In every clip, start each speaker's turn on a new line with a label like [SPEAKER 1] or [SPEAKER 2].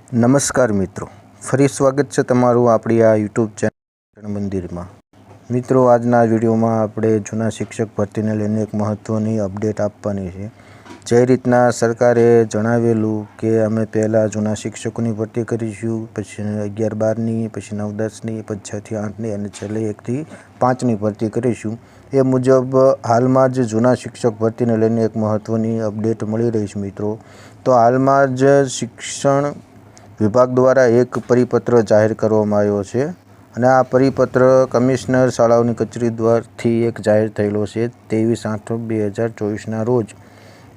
[SPEAKER 1] નમસ્કાર મિત્રો, ફરી સ્વાગત છે તમારું આપણી આ યુટ્યુબ ચેનલ મંદિરમાં। મિત્રો, આજના વિડીયોમાં આપણે જૂના શિક્ષક ભરતીને લઈને એક મહત્ત્વની અપડેટ આપવાની છે। જે રીતના સરકારે જણાવેલું કે અમે પહેલાં જૂના શિક્ષકોની ભરતી કરીશું, પછી 11-12ની, પછી 9-10ની, પછી 6થી 8ની અને છેલ્લે 1થી 5ની ભરતી કરીશું। એ મુજબ હાલમાં જ જૂના શિક્ષક ભરતીને લઈને એક મહત્ત્વની અપડેટ મળી રહી છે મિત્રો। તો હાલમાં જ શિક્ષણ વિભાગ દ્વારા એક પરિપત્ર જાહેર કરવામાં આવ્યો છે અને આ પરિપત્ર કમિશનર શાળાઓની કચેરી દ્વારાથી એક જાહેર થયેલો છે 23/8/2024ના રોજ।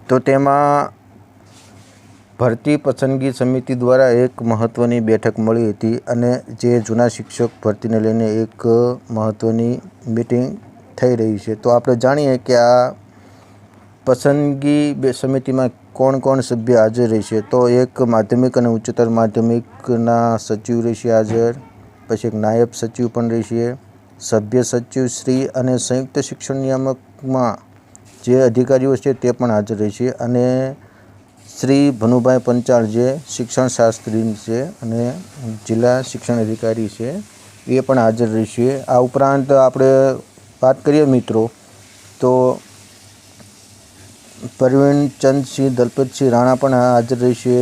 [SPEAKER 1] તો તેમાં ભરતી પસંદગી સમિતિ દ્વારા એક મહત્ત્વની બેઠક મળી હતી અને જે જૂના શિક્ષક ભરતીને લઈને એક મહત્ત્વની મિટિંગ થઈ રહી છે। તો આપણે જાણીએ કે આ પસંદગી સમિતિમાં કોણ કોણ સભ્ય હાજર રહેશે। તો એક માધ્યમિક અને ઉચ્ચતર માધ્યમિકના સચિવ રહેશે હાજર, પછી એક નાયબ સચિવ પણ રહેશે, સભ્ય સચિવ શ્રી અને સંયુક્ત શિક્ષણ નિયામકમાં જે અધિકારીઓ છે તે પણ હાજર રહેશે અને શ્રી ભનુભાઈ પંચાળ જે શિક્ષણ શાસ્ત્રી છે અને જિલ્લા શિક્ષણ અધિકારી છે એ પણ હાજર રહેશે। આ ઉપરાંત આપણે વાત કરીએ મિત્રો તો પ્રવીણચંદસિંહ દલપતસિંહ રાણા પણ હાજર રહેશે,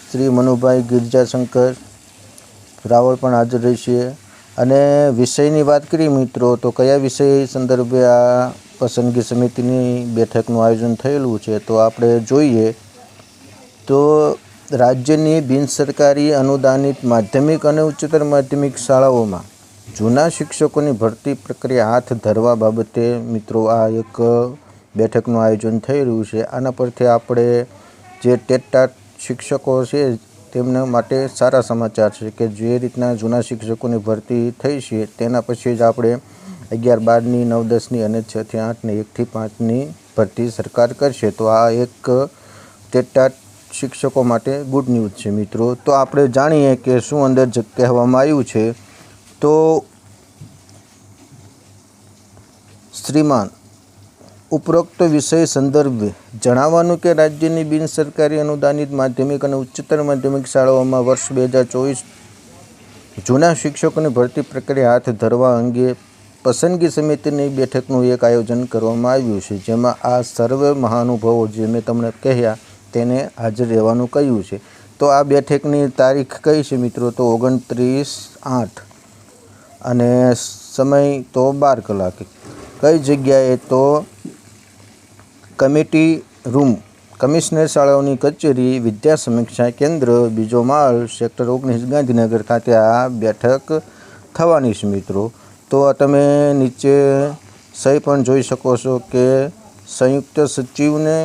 [SPEAKER 1] શ્રી મનુભાઈ ગિરજાશંકર રાવળ પણ હાજર રહેશે। અને વિષયની વાત કરીએ મિત્રો તો કયા વિષય સંદર્ભે આ પસંદગી સમિતિની બેઠકનું આયોજન થયેલું છે તો આપણે જોઈએ તો રાજ્યની બિનસરકારી અનુદાનિત માધ્યમિક અને ઉચ્ચતર માધ્યમિક શાળાઓમાં જૂના શિક્ષકોની ભરતી પ્રક્રિયા હાથ ધરવા બાબતે મિત્રો આ એક બેઠકનું આયોજન થઈ રહ્યું છે। આના પરથી આપણે જે ટેટ શિક્ષકો છે તેમના માટે સારા સમાચાર છે કે જે રીતના જૂના શિક્ષકોની ભરતી થઈ છે તેના પછી જ આપણે 11-12ની, 9-10ની અને 6થી 8ની, 1થી 5ની ભરતી સરકાર કરશે। તો આ એક ટેટ શિક્ષકો માટે ગુડ ન્યૂઝ છે મિત્રો। તો આપણે જાણીએ કે શું અંદર કહેવામાં આવ્યું છે। તો શ્રીમાન ઉપરોક્ત વિષય સંદર્ભે જણાવવાનું કે રાજ્યની બિનસરકારી અનુદાનિત માધ્યમિક અને ઉચ્ચતર માધ્યમિક શાળાઓમાં વર્ષ 2024 જૂના શિક્ષકોની ભરતી પ્રક્રિયા હાથ ધરવા અંગે પસંદગી સમિતિની બેઠકનું એક આયોજન કરવામાં આવ્યું છે, જેમાં આ સર્વે મહાનુભાવો જે મેં તમને કહ્યા તેને હાજર રહેવાનું કહ્યું છે। તો આ બેઠકની તારીખ કઈ છે મિત્રો તો 29/8 અને સમય તો 12 કલાકે। કઈ જગ્યાએ તો કમિટી રૂમ, કમિશનર શાળાઓની કચેરી, વિદ્યા સમીક્ષા કેન્દ્ર, બીજો માળ, સેક્ટર 19 ગાંધીનગર ખાતે આ બેઠક થવાની છે મિત્રો। તો તમે નીચે સહી પણ જોઈ શકો છો કે સંયુક્ત સચિવને,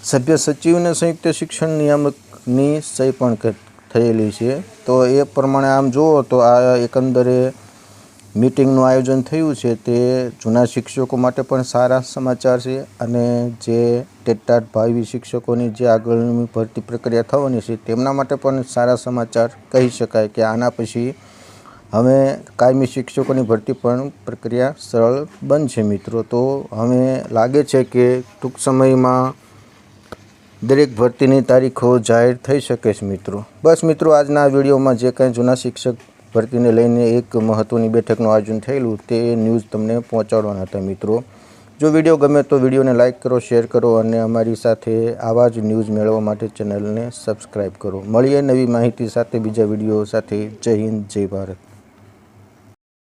[SPEAKER 1] સભ્ય સચિવને સંયુક્ત શિક્ષણ નિયામકની સહી પણ થયેલી છે। તો એ પ્રમાણે આમ જુઓ તો આ એકંદરે મિટિંગનું આયોજન થયું છે તે જૂના શિક્ષકો માટે પણ સારા સમાચાર છે અને જે ટેટ ભાવિ શિક્ષકોની જે આગળની ભરતી પ્રક્રિયા થવાની છે તેમના માટે પણ સારા સમાચાર કહી શકાય કે આના પછી હવે કાયમી શિક્ષકોની ભરતી પણ પ્રક્રિયા સરળ બનશે મિત્રો। તો હવે લાગે છે કે ટૂંક સમયમાં દરેક ભરતીની તારીખો જાહેર થઈ શકે છે મિત્રો। બસ મિત્રો, આજના વિડીયોમાં જે કંઈ જૂના શિક્ષક ભરતીને લઈને એક મહત્ત્વની બેઠકનું આયોજન થયેલું તે ન્યૂઝ તમને પહોંચાડવાના હતા મિત્રો। જો વિડીયો ગમે તો વિડીયોને લાઇક કરો, શેર કરો અને અમારી સાથે આવા જ ન્યૂઝ મેળવવા માટે ચેનલને સબસ્ક્રાઈબ કરો। મળીએ નવી માહિતી સાથે બીજા વિડીયો સાથે। જય હિન્દ, જય ભારત।